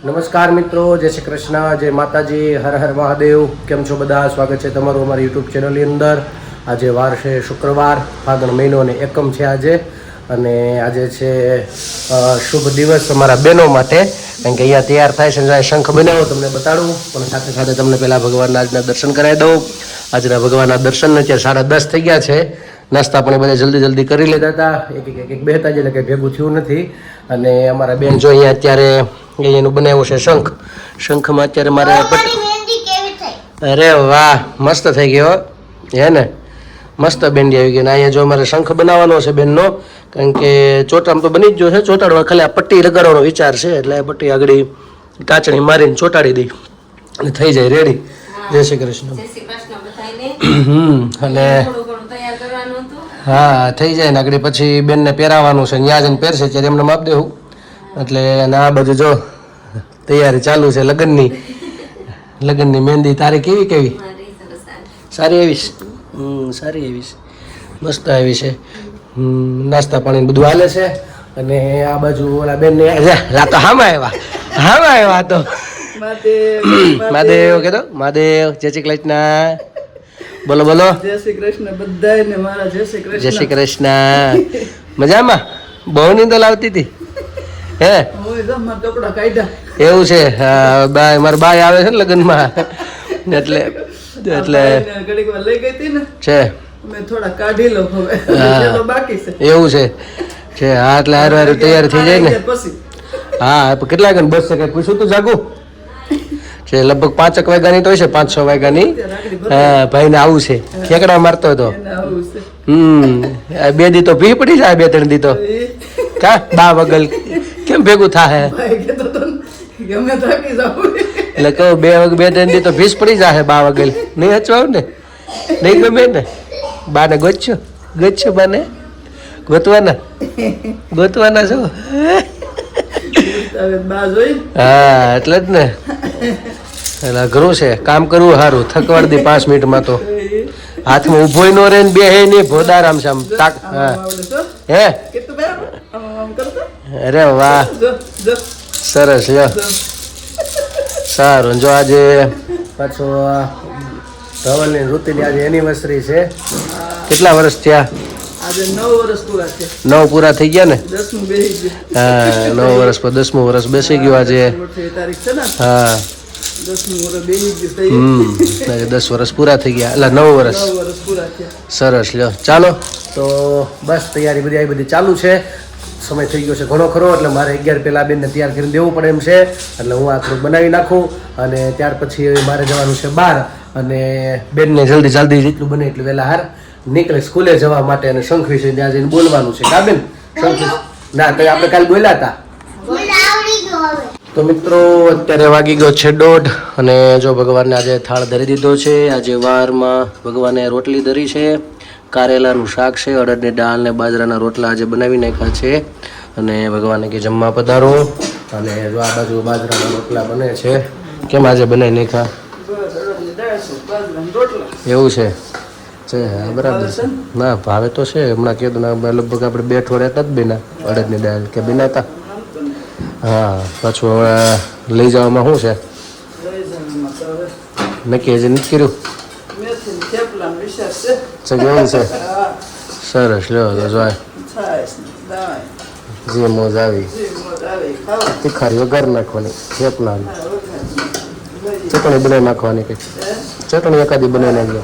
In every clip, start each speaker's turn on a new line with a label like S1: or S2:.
S1: નમસ્કાર મિત્રો, જય શ્રી કૃષ્ણ, જય માતાજી, હર હર મહાદેવ. કેમ છો બધા? સ્વાગત છે તમારું અમારી યુટ્યુબ ચેનલની અંદર. આજે વાર છે શુક્રવાર, ફાગણ મહિનો અને એકમ છે આજે. અને આજે છે શુભ દિવસ અમારા બહેનો માટે, કારણ કે અહીંયા તૈયાર થાય છે. શંખ બનાવો તમને બતાડું, પણ સાથે સાથે તમને પહેલાં ભગવાનના આજના દર્શન કરાવી દઉં. આજના ભગવાનના દર્શન અત્યારે 10:30 થઈ ગયા છે. નાસ્તા પણ બધા જલ્દી કરી લીધા હતા. એક બેહતા જ એટલે કંઈ ભેગું થયું નથી. અને અમારા બેન જો અહીંયા અત્યારે એનું બનાવ્યું છે શંખમાં અત્યારે મારે અરે વાહ, મસ્ત થઈ ગયો હે ને, મસ્ત બેન્ડી આવી ગઈ. ને અહીંયા જો મારે શંખ બનાવવાનો છે બેનનો, કારણ કે ચોટામ તો બની જ ગયો છે. ચોટાડવા ખાલી આ પટ્ટી લગાડવાનો વિચાર છે, એટલે આ પટ્ટી આગળ કાચણી મારીને ચોટાડી દઈ અને થઈ જાય રેડી. જય શ્રી કૃષ્ણ. અને હા થઈ જાય ને આગળ પછી બેનને પહેરાવાનું છે, ત્યાં જઈને પહેરશે ત્યારે એમને માપ દેવું. એટલે અને આ બધું જો તૈયારી ચાલુ છે લગ્નની મહેંદી. તારી કેવી સારી આવીશ? સારી આવીશ, મસ્ત આવી છે. નાસ્તા પાણી બધું હાલે છે. અને આ બાજુ ઓલા બેન ને તો હામાં આવ્યા તો મહાદેવ કે તો મહાદેવ. જય શ્રી કૃષ્ણ. બોલો
S2: જય શ્રી કૃષ્ણ બધાને મારા જય શ્રી કૃષ્ણ.
S1: જય શ્રી કૃષ્ણ. મજામાં? બહુ નીંદર લાવતી હતી હે? એવું છે? મારા બાઈ આવે છે ને લગ્નમાં, એટલે
S2: લઈ ગઈ હતી ને
S1: છે
S2: થોડા કાઢી લો બાકી
S1: એવું છે. હા એટલે હારું તૈયાર થઈ જાય ને. હા કેટલા વાગ્યા બસ છે કઈ પૂછ્યું તું? જાગું છે લગભગ 5 વાગ્યાની તો હશે, 5-6 વાગ્યાની. હા ભાઈને આવું છે, ખેકડા મારતો હતો. બે દી તો ભી પડી જાય, 2-3 દી તો કા બા વગલ કેમ ભેગું થાય? એટલે કહું 2-3 દી તો ભીસ પડી જાય બા વગલ. નહીં હચવાવ ને? નહીં ગમે ને? બાને ગોતશો બાને ગોતવાના છો? હા એટલે જ ને. એટલે અઘરું છે કામ કરવું. સારું થકવાડ દી 5 મિનિટમાં તો હાથમાં ઉભો ન રહે ને બે હે નહીં ભોદારામ છે આમ તાક. હા હે અરે વાહ સરસ લ્યો. સારું જો આજે પાછો ધવલની ઋતુની આજે એનિવર્સરી છે. કેટલા વર્ષ થયા?
S2: આજે 9 વર્ષ પૂરા છે.
S1: 9 પૂરા થઈ ગયા ને?
S2: 10મું બેસી ગયું.
S1: હા 9 વર્ષ પર 10મું વર્ષ બેસી ગયું આજે.
S2: તારીખ છે ને?
S1: હા
S2: 10મું વર્ષ બેસી ગયું.
S1: 10 વર્ષ પૂરા થઈ ગયા, એટલે 9 વર્ષ
S2: પૂરા થયા.
S1: સરસ લ્યો. ચાલો તો બસ તૈયારી બધી આવી બધી ચાલુ છે. સમય થઈ ગયો છે ઘણો ખરો, એટલે મારે 11 પહેલાં બેનને તૈયાર કરીને દેવું પડે એમ છે. એટલે હું આ થોડુંક બનાવી નાખું અને ત્યાર પછી મારે જવાનું છે બહાર. અને બેનને જલ્દી જેટલું બને એટલું વહેલા હાર નીકળે સ્કૂલે જવા માટે. અને શંખ વિશે ત્યાં જઈને બોલવાનું છે. કા બેન? શંખ ના તો આપણે કાલે બોલ્યા હતા. તો મિત્રો અત્યારે વાગી ગયો છે 1:30 અને જો ભગવાનને આજે થાળ ધરી દીધો છે. આજે વારમાં ભગવાને રોટલી ધરી છે, કારેલાનું શાક છે, અડદની દાળ ને બાજરાના રોટલા આજે બનાવી નાખ્યા છે. અને ભગવાને કે જમવા પધારો. અને જો આ બાજુ બાજરાના રોટલા બને છે. કેમ આજે બનાવી નાખ્યા? એવું છે બરાબર. ના ભાવે તો છે. હમણાં કીધું લગભગ આપણે 2 અઠવાડિયા જ બેના અડદની દાળ કે બનાતા. હા પાછું હવે લઈ જવામાં શું છે નક્કી હજી નથી કર્યું? કેવું છે? સરસ લ્યો તો જો જે મોજ આવી. તીખારી વઘાર નાખવાની, થેપલા ચટણી બનાવી નાખવાની, કંઈક ચટણી એકાદી બનાવી નાખજો.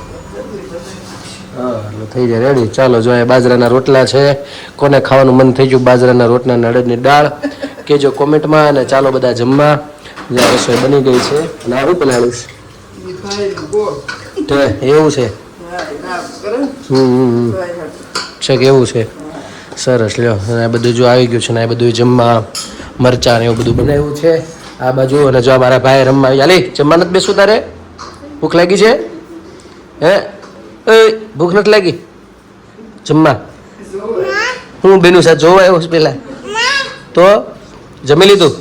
S1: હા એટલે થઈ જાય રેડી. ચાલો જો બાજરાના રોટલા છે. કોને ખાવાનું મન થઈ ગયું બાજરાના રોટલા ને અડદની દાળ કહેજો કોમેન્ટમાં. અને ચાલો બધા જમવા. જ્યાં રસોઈ બની ગઈ છે. અને આવું પલાળીશ એવું છે. છે કેવું છે? સરસ લ્યો. અને આ બધું જો આવી ગયું છે ને આ બધું જમવા મરચાં ને એવું બધું બનાવ્યું છે આ બાજુ. અને જો મારા ભાઈ રમવા આવી. હાલી જમવા નથી બેસું તારે? ભૂખ લાગી છે હે? ભૂખ નથી લાગી? જમવા હું બેનું સાથે જોવા આવ્યો છું પેલા તો જમી લીધું?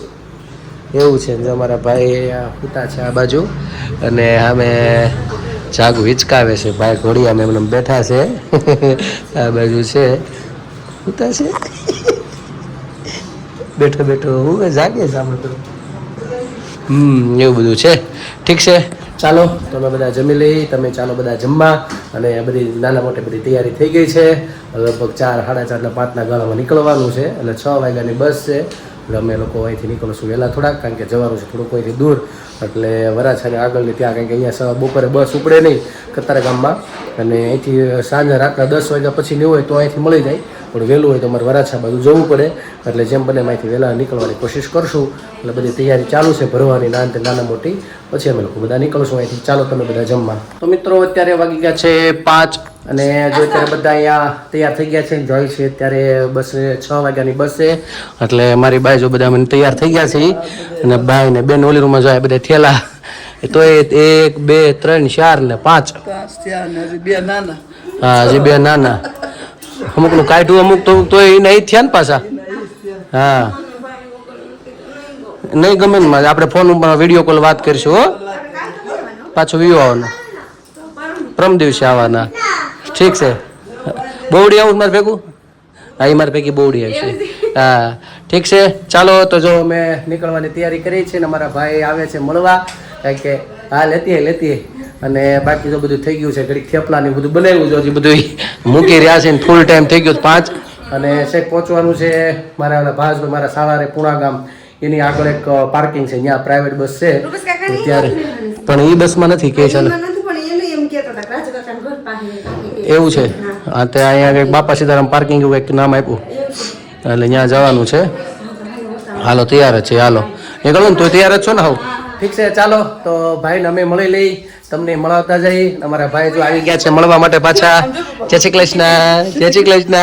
S1: એવું છે. જો અમારા ભાઈ પૂતા છે આ બાજુ. અને અમે જાગુ હિચકાવે છે ભાઈ ઘોડિયા એમને બેઠા છે. આ બાજુ છે પૂતા છે બેઠો હું જાગે છે આમાં તો. એવું બધું છે. ઠીક છે, ચાલો તમે બધા જમી લઈ, તમે ચાલો બધા જમવા. અને બધી નાના મોટી બધી તૈયારી થઈ ગઈ છે. લગભગ 4, 4:30 ને 5ના ગાળામાં નીકળવાનું છે. એટલે 6 વાગ્યાની બસ છે. એટલે અમે લોકો અહીંથી નીકળશું વહેલા થોડાક, કારણ કે જવાનું છે થોડુંક અહીંથી દૂર. એટલે વરાછાની આગળની ત્યાં, કારણ કે અહીંયા બપોરે બસ ઉપડે નહીં કતારગામમાં. અને અહીંથી સાંજે રાતના 10 વાગ્યા પછી નહીં હોય તો અહીંથી મળી જાય. પણ વહેલું હોય તો અમારે વરાછા બાજુ જવું પડે. એટલે જેમ બને અહીંથી વહેલા નીકળવાની કોશિશ કરશું. એટલે બધી તૈયારી ચાલુ છે ભરવાની નાના મોટી. પછી અમે લોકો બધા નીકળશું અહીંથી. ચાલો તમે બધા જમવા. તો મિત્રો અત્યારે વાગી ગયા છે 5 અને જો અત્યારે બધા અહીંયા તૈયાર થઈ ગયા છે. જોઈ છે અત્યારે બસ 6 વાગ્યાની બસ છે. એટલે મારી બાઈ જો બધા મને તૈયાર થઈ ગયા છે. અને બાઈ ને બેન ઓલી રૂમમાં જાય બધા થેલા. તો 1, 2, 3, 4 ને 5.
S2: 5 થયા ને હજી 2 નાના.
S1: હા, હજી 2 નાના. અમુકનું કાઢ્યું, અમુક તો એ નહીં થયા ને પાછા. હા, નહીં ગમે ને આપણે ફોન ઉપર વિડીયો કોલ વાત કરીશું. હો, પાછો વ્યૂ આવવાનો, પરમ દિવસે આવવાના. ઠીક છે, બોવડી આવું મારે ભેગું. હા, એ મારે ભેગી બોવડી આવશે. હા, ઠીક છે, ચાલો તો જો અમે નીકળવાની તૈયારી કરી છે ને અમારા ભાઈ આવે છે મળવા. કારણ કે હા લેતી અને બાકી તો બધું થઈ ગયું છે. ઘડીક થેપલા ને બધું બનાવ્યું છે, હજી બધું મૂકી રહ્યા છે. ફૂલ ટાઈમ થઈ ગયો 5 અને શેક પહોંચવાનું છે. મારા ભાસભાઈ મારા સાવારે પુણા ગામ, એની આગળ એક પાર્કિંગ છે, ત્યાં પ્રાઇવેટ બસ છે. ત્યારે પણ એ બસમાં નથી કે છે એવું છે. હા, તે અહીંયા બાપા સીતારામ પાર્કિંગ એવું એક નામ આપ્યું. એટલે ત્યાં જવાનું છે. હાલો તૈયાર જ છે, હાલો નીકળો ને તો તૈયાર જ છો ને. હાવ ઠીક છે, ચાલો તો ભાઈને અમે મળી લઈ, તમને મળાવતા જઈ. અમારા ભાઈ જો આવી ગયા છે મળવા માટે પાછા. જય શ્રી કૃષ્ણ, જય શ્રી કૃષ્ણ,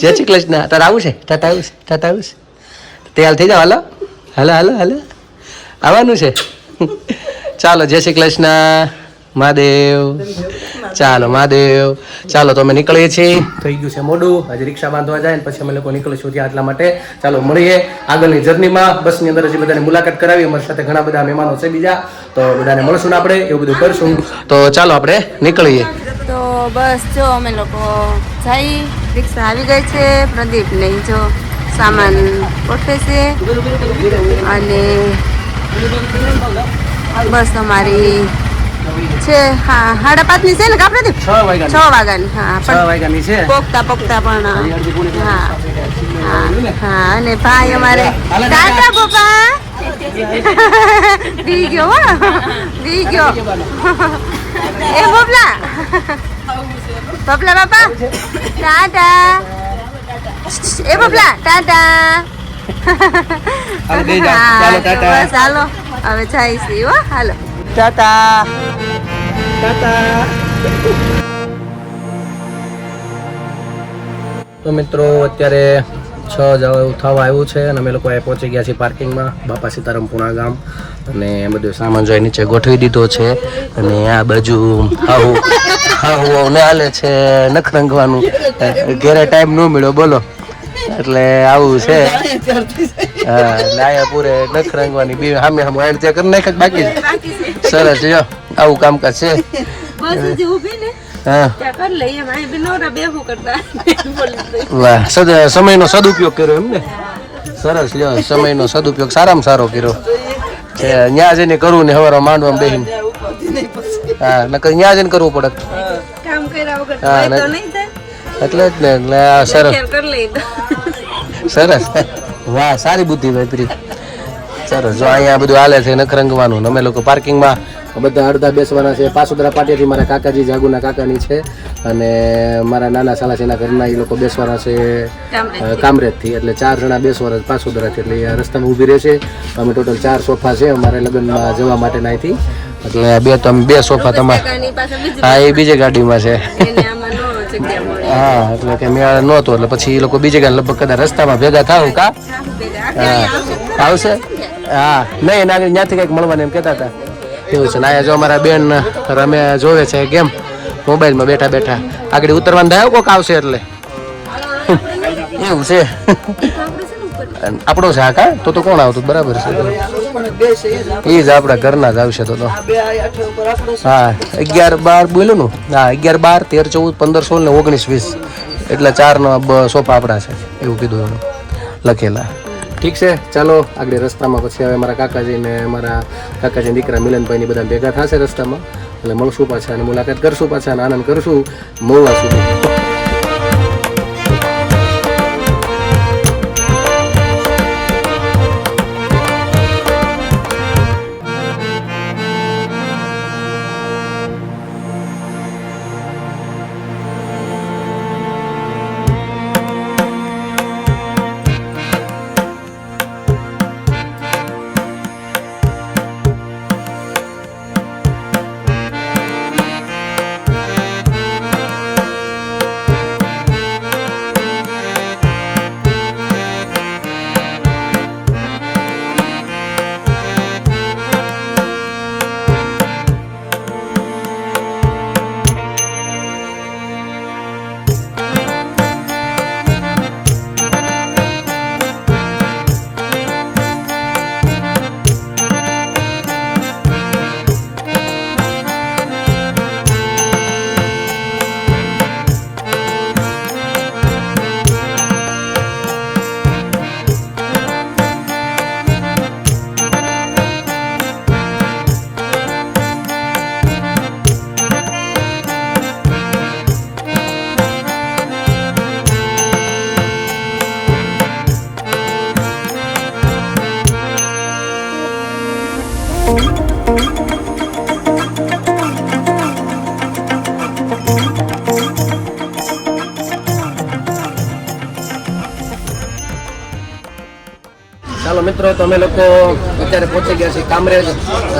S1: જય શ્રી કૃષ્ણ. તારે આવું છે? ટાટા આવું છે? ટાટા આવું છે? તૈયાર થઈ જાઓ. હાલો હાલો હાલો હાલો આવવાનું છે. ચાલો, જય શ્રી કૃષ્ણ, મહાદેવ. ચાલો મહાદેવ. ચાલો તો અમે નીકળીએ છીએ. થઈ ગયું છે મોડું, હજી રિક્ષા બાંધવા જાય ને પછી અમે લોકો નીકળીશું ત્યાં. એટલા માટે ચાલો મળીએ આગળની જર્નીમાં. બસની અંદર હજી બધાને મુલાકાત કરાવી. અમારી સાથે ઘણા બધા મહેમાનો છે બીજા, તો બધાને મળશું ને આપણે, એવું બધું કરશું. તો ચાલો આપણે નીકળીએ.
S3: તો બસ જો અમે લોકો જઈ, રિક્ષા આવી ગઈ છે. પ્રદીપ નહીં જો સામાન ગોઠવે છે. અને બસ અમારી છે 5:30ની છે ને કા પ્રદીપ?
S1: 6 વાગ્યાની.
S3: 6 વાગ્યાની. હા,
S1: 6 વાગ્યાની છે.
S3: પોગતા પણ હા હા. અને ભાઈ અમારે ટાટા પપ્પા દી ગયો એ બબલા બાપા ટાટા. એ બબલા ટાટા. બસ હાલો હવે જાય છે. હો હાલો
S1: ટાટા ટાટા. તો મિત્રો અત્યારે 6 જેવું થવા આવ્યું છે અને અમે લોકો અહીં પહોંચી ગયા છીએ પાર્કિંગમાં, બાપા સીતારામ પુણા ગામ. અને બધું સામાન જોઈ નીચે ગોઠવી દીધો છે. અને આ બાજુ હાવું ને હાલે છે નખરંગવાનું. ઘેરે ટાઈમ ન મળ્યો બોલો, એટલે આવું છે. હા, લાયા પૂરે નખરંગવાની બી સામે સામે એડ ત્યાં કરી નાખ બાકી છે. સરસ, જો આવું કામકાજ છે. હા, વાહ, સમયનો સદુપયોગ કર્યો એમ ને. સરસ, લ્યો સમયનો સદુપયોગ સારામાં સારો કર્યો છે. ત્યાં જઈને કરવું ને હવારમાં માંડવામાં બેહીને. હા, નકર ત્યાં જઈને કરવું પડે. હા, એટલે જ ને. એટલે સરસ સરસ, વાહ, સારી બુદ્ધિ વાપરી. સરસ, જો અહીંયા બધું હાલે છે નખરંગવાનું. અમે લોકો પાર્કિંગમાં બધા અડધા બેસવાના છે. પાસોદરા પાટિયાથી મારા કાકાજી જાગુના કાકાની છે અને મારા નાના સાલાસીના ઘરના એ લોકો બેસવાના છે કામરેજથી. એટલે 4 જણા બેસવાના પાસોદરાથી. એટલે એ રસ્તામાં ઊભી રહેશે. અમે ટોટલ 4 સોફા છે અમારે લગ્નમાં જવા માટે અહીંથી. એટલે 2 સોફા તમારે. હા, એ બીજી ગાડીમાં છે. હા, એટલે કે મેં નહોતો એટલે પછી એ લોકો બીજે ગાડી લગભગ કદાચ રસ્તામાં ભેગા થાવ કા. હા, આવશે. હા, નહીં એના આગળ ત્યાંથી કંઈક મળવાને એમ કહેતા હતા. એવું છે ને. અહીંયા જો અમારા બેન રમે જોવે છે ગેમ મોબાઈલમાં બેઠા. આગળ ઉતરવાનું થાય કોક આવશે એટલે એવું છે. આપણો છે આ કા? તો કોણ આવતું? બરાબર છે, એ જ આપણા ઘરના જ આવશે તો. હા, 11, 12 બોલું ને. હા, 11, 12, 13, 14, 15, 16 ને 19, 20 એટલે 4 સોફા આપણા છે એવું કીધું એનું લખેલા. ઠીક છે, ચાલો આગળ રસ્તામાં પછી હવે મારા કાકાજીને મારા કાકાજી દીકરા મિલનભાઈની બધા ભેગા થશે રસ્તામાં, એટલે મળશું પાછા અને મુલાકાત કરશું પાછા અને આનંદ કરશું મહુવા સુધી. ચાલો મિત્રો, તો અમે લોકો અત્યારે પહોંચી ગયા છીએ કામરેજ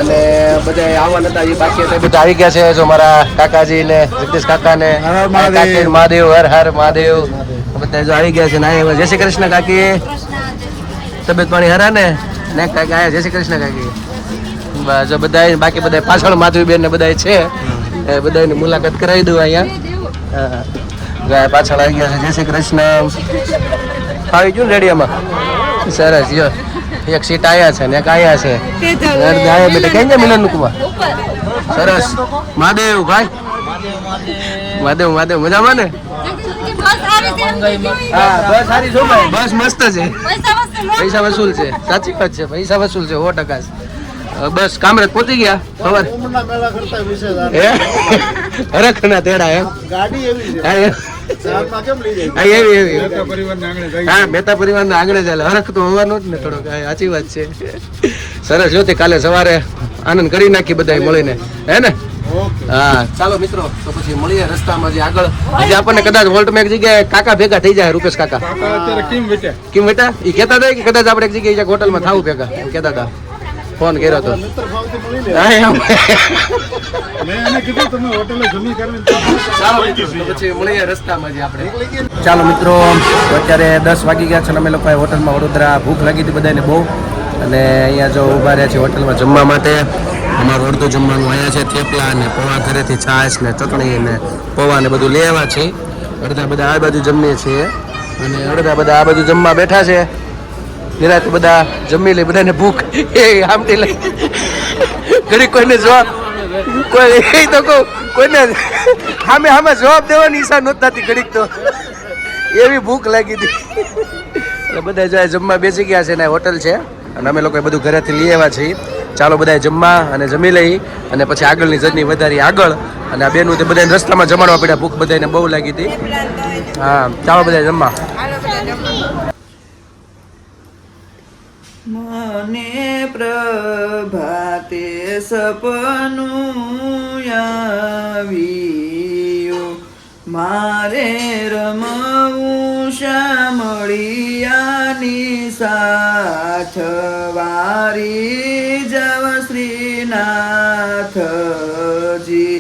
S1: અને બધા આવવા નતા એ બાકી હતા, બધા આવી ગયા છે. જો મારા કાકાજી ને જગદીશ કાકા ને કાકી મહાદેવ, હર હર મહાદેવ, બધા જો આવી ગયા છે. ના જય શ્રી કૃષ્ણ કાકી, તબિયત પાણી હરા ને કાકી આયા? જય શ્રી કૃષ્ણ કાકી. જો બધા બાકી બધા પાછળ માધવીબેન ને બધા છે, બધાની મુલાકાત કરાવી દઉં અહીંયા. પાછળ આવી ગયા છે. જય શ્રી કૃષ્ણ. આવી ગયું રેડિયામાં? સરસ. જો એક સીટ આયા છે ને એક આયા છે. બેટા કઈ જાય મિલન કુવા? સરસ. મહાદેવ ભાઈ, મહાદેવ મહાદેવ મજામાં ને? હા બસ સારી છો ભાઈ, બસ મસ્ત છે. પૈસા વસૂલ છે, સાચી વાત છે, પૈસા વસૂલ છે 100%. બસ કામરેજ પહોંચી ગયા ખબર હરખના તેડા એમ ગાડી એવી હા મહેતા પરિવાર ના આંગણે ચાલે. હરખ તો હોવાનો જ ને થોડોક, સાચી વાત છે. સરસ. જોતી કાલે સવારે આનંદ કરી નાખી બધા મળીને, હે ને? હા ચાલો મિત્રો, તો પછી મળીએ રસ્તામાં જે આગળ. આજે આપણને કદાચ વોલ્ટમાં એક જગ્યાએ કાકા ભેગા થઈ જાય, રૂપેશ કાકા. કેમ બેટા એ કહેતા હતા કે કદાચ આપણે એક જગ્યાએ હોટલમાં થાવું ભેગા, એમ કહેતા હતા. ફોન કર્યો તો પછી મળીએ રસ્તામાં જે આપણે. ચાલો મિત્રો, અત્યારે 10 વાગી ગયા છે અને અમે લોકોએ હોટલમાં વડોદરા ભૂખ લાગી હતી બધાને બહુ, અને અહીંયા જો ઊભા રહ્યા છે હોટલમાં જમવા માટે. અમારું અડધું જમવાનું અહીંયા છે, થેપલા ને પૌવા, ઘરેથી છાશ ને ચટણી ને પૌવા ને બધું લેવા છે. અડધા બધા આ બાજુ જમીએ છીએ અને અડધા બધા આ બાજુ જમવા બેઠા છે. નિરાતે બધા જમી લે, બધાને ભૂખ એ આમટી લઈ ઘડી કોઈને જવાબ કોઈ એ તો કહું કોઈને સામે સામે જવાબ દેવાની ઈચ્છા નહોતી થતી ઘડીક, તો એવી ભૂખ લાગી હતી. એટલે બધા જો જમવા બેસી ગયા છે ને હોટલ છે અને અમે લોકો બધું ઘરેથી લઈ આવ્યા છીએ. ચાલો બધા જમવા અને જમી લઈ અને પછી આગળની જર્ની વધારી આગળ. અને આ બેનું તે બધાને રસ્તામાં જમાડવા પડ્યા, ભૂખ બધાને બહુ લાગી હતી. હા ચાલો બધા જમવા.
S2: મને પ્રભાતે સપનું આવ્યું, મારે રમવું શામળિયાની સાથ, વારી જવ શ્રીનાથજી,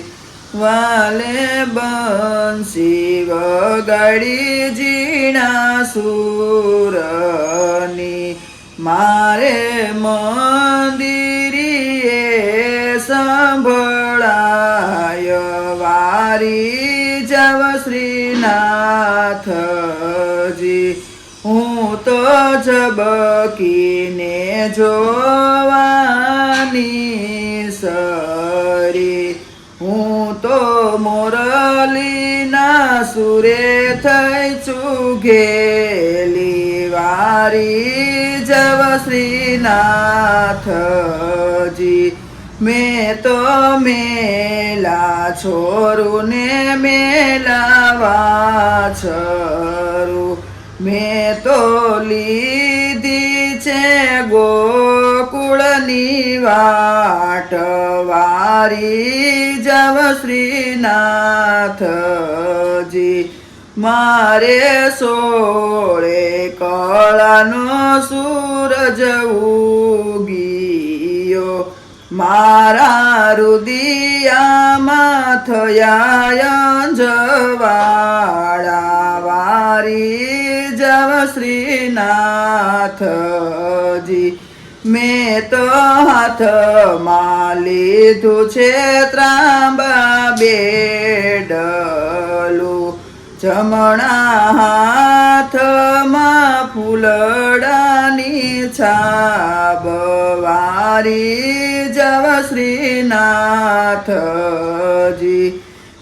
S2: વાલે બંસી વગાડી જીણા સુરની, મારે મંદિરીએ સંભળાય, વારી જવ શ્રીનાથજી, હું તો ઝબકીને જોવાની સરી, હું તો મોરલીના સુરે થઈ ચૂગેલી, વારી જવ શ્રીનાથજી મેં તો મેલા છોરું ને મેલા વાછરું મેં તો લીધી છે ગોકુળની વાટ વારી જવ શ્રીનાથજી મારે સોળે કળાનો સૂરજ ઉગીયો મારા રુદિયામાં થયા અંજવાળા વારી જવ શ્રીનાથજી મેં તો હાથમાં લીધું છે ત્રાંબા બેડલું જમણા હાથમાં ફૂલડાની છાબ વારી જવ શ્રીનાથજી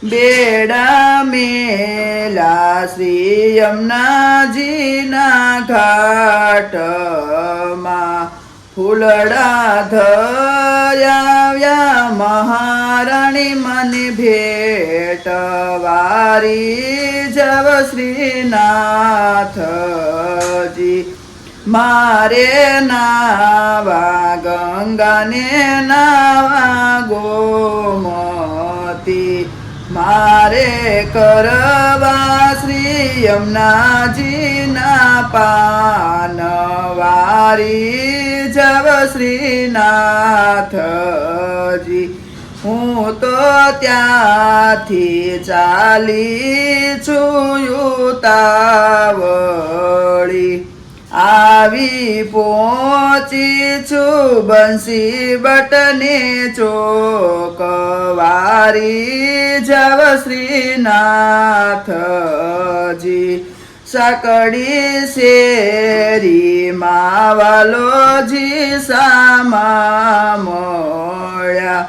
S2: બેડા મેલા શ્રી યમુનાજીના ઘાટમાં ફૂલડા ધર્યા મહારાણી મને ભેટ વારી જવ શ્રીનાથજી મારે નાવા ગંગાને નાવા ગોમતી મારે કરવા શ્રી યમુનાજીના પાન વારી જવ શ્રીનાથજી હું તો ત્યાંથી ચાલી છું ઉતાવળી આવી પહોંચી છું બંસી બટને ચોક વારી જવ શ્રીનાથજી સાકડી શેરી માવાલોજી સામા મળ્યા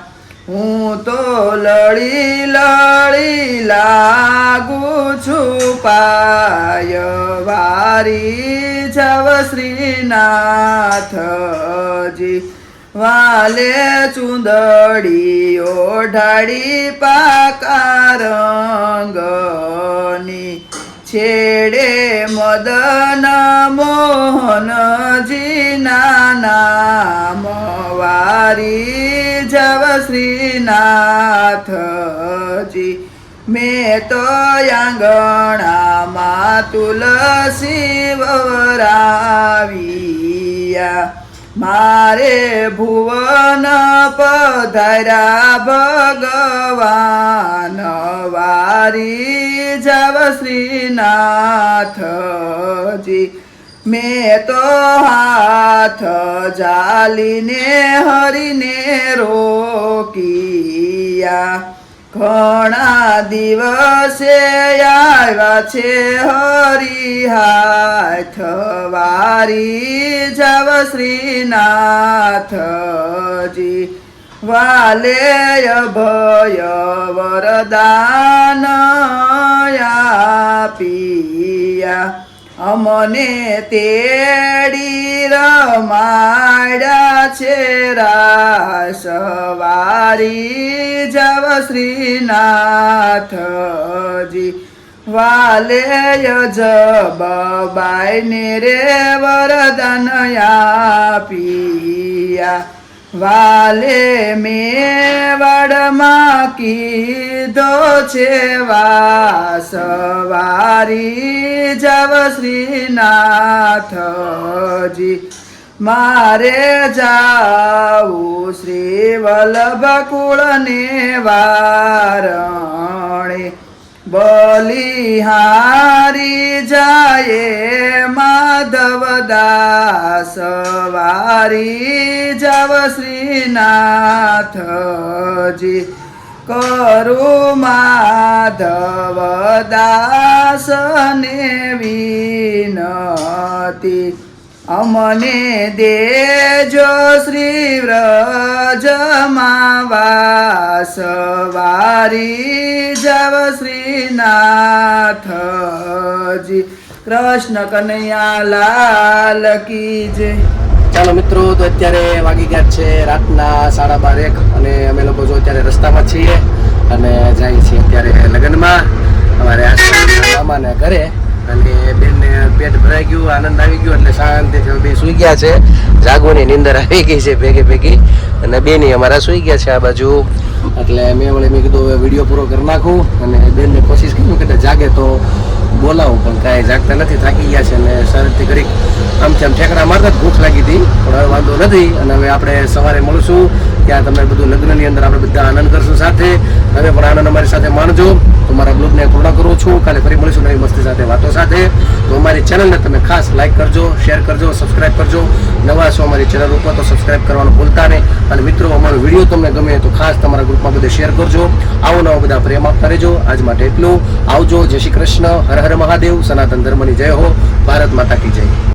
S2: હું તો લડી લડી લાગુ છું પાય વારી જવ શ્રીનાથજી વાલે ચુંદડી ઓઢાડી પાકા રંગની છેડે મદન મોહનજીના નામ વારી જવ શ્રીનાથજી મેં તો આંગણામાં તુલસી વરાવ્યા મારે ભુવન પધાર્યા ભગવાન વારી જવ શ્રીનાથજી મેં તો હાથ જાલીને હરીને રોકિયા ઘણા દિવસે આવ્યા છે હરી હાથ વારી જવ શ્રીનાથજી વાલે અભય વરદાન આપીયા અમને તેડી રમાડ્યા છે રાસ વારી જવ શ્રીનાથજી વાલે જબાઈને રે વરદાન આપીયા વાલે મેવાડમાં કીધો છે વાસ વારી જવ શ્રીનાથજી મારે જાવું શ્રી વલ્લભ કુળને વારણે બલિહારી જાય માધવદાસ વારી જવ શ્રીનાથજી કરું માધવદાસને વિનતી અમને દેજો શ્રી વ્રજમાં વાસ વારી જવ શ્રીનાથજી કૃષ્ણ કનૈયા લાલ કી જય.
S1: ચાલો મિત્રો, તો અત્યારે વાગી ગયા છે રાતના 12:30 અને અમે લોકો જો અત્યારે રસ્તામાં છીએ અને જાય છીએ અત્યારે લગ્નમાં અમારે આસપાસના મામાના ઘરે. અને બેનને પેટ ભરાઈ ગયું, આનંદ આવી ગયો એટલે શાંતિથી બે સૂઈ ગયા છે. જાગોની નીંદર આવી ગઈ છે ભેગી અને બેની અમારા સૂઈ ગયા છે આ બાજુ. એટલે મેં કીધું હવે વિડીયો પૂરો કરી નાખું અને બેનને કોશિશ કરી કે જાગે તો બોલાવું, પણ કાંઈ જાગતા નથી, થાકી ગયા છે અને શરતથી ઘડીક આમથી આમ ઠેકડા મારતા ભૂખ લાગી હતી, પણ હવે વાંધો નથી. અને હવે આપણે સવારે મળશું ત્યાં તમને બધું લગ્નની અંદર આપણે બધા આનંદ કરશું સાથે. તમે પણ આનંદ અમારી સાથે માણજો. તો મારા બ્લોગને પૂર્ણ કરું છું. કાલે ફરી મળીશું નવી મસ્તી સાથે, વાતો સાથે. તો અમારી ચેનલને તમે ખાસ લાઈક કરજો, શેર કરજો, સબસ્ક્રાઈબ કરજો. નવા છો અમારી ચેનલ ઉપર તો સબસ્ક્રાઈબ કરવાનું ભૂલતા નહીં. અને મિત્રો, અમારો વિડીયો તમને ગમે તો ખાસ તમારા ગ્રુપમાં બધે શેર કરજો. આવો નવા બધા પ્રેમ આપતા રહેજો. આજ માટે એટલું. આવજો. જય શ્રી કૃષ્ણ. હર હર મહાદેવ. સનાતન ધર્મની જય હો. ભારત માતા કી જય.